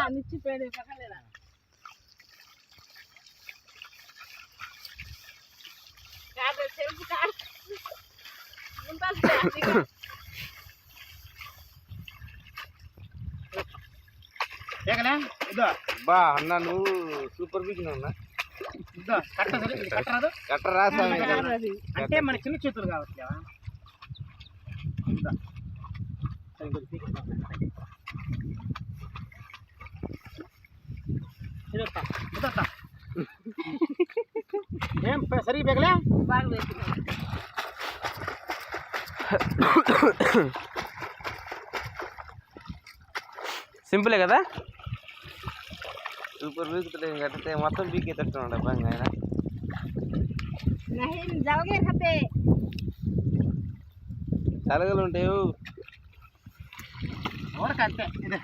नीचे पेड़ पकड़ लेना काट सेल्फ काट मुंताज देखले इदो బా అన్న నువ్వు సూపర్ బిగ్ ఉన్నా ఇదో కట్టరాదు కట్టరా స్వామి అంటే మన చిన్న చేతులు కావట్లేవా ఇదో సరిగ్గా తీసుకో ఇదొత్తా ఇదొత్తా ఏం సరిగ్గా బెగలే बाग बेच సింపులే కదా సూపర్ బీకుతుంటే కట్టితే మొత్తం బీకేటట్టు ఉండే బంగ్ ఆయన नहीं जाओगे खाते తలగలు ఉంటాయి ఎవరికి అంతే ఇదే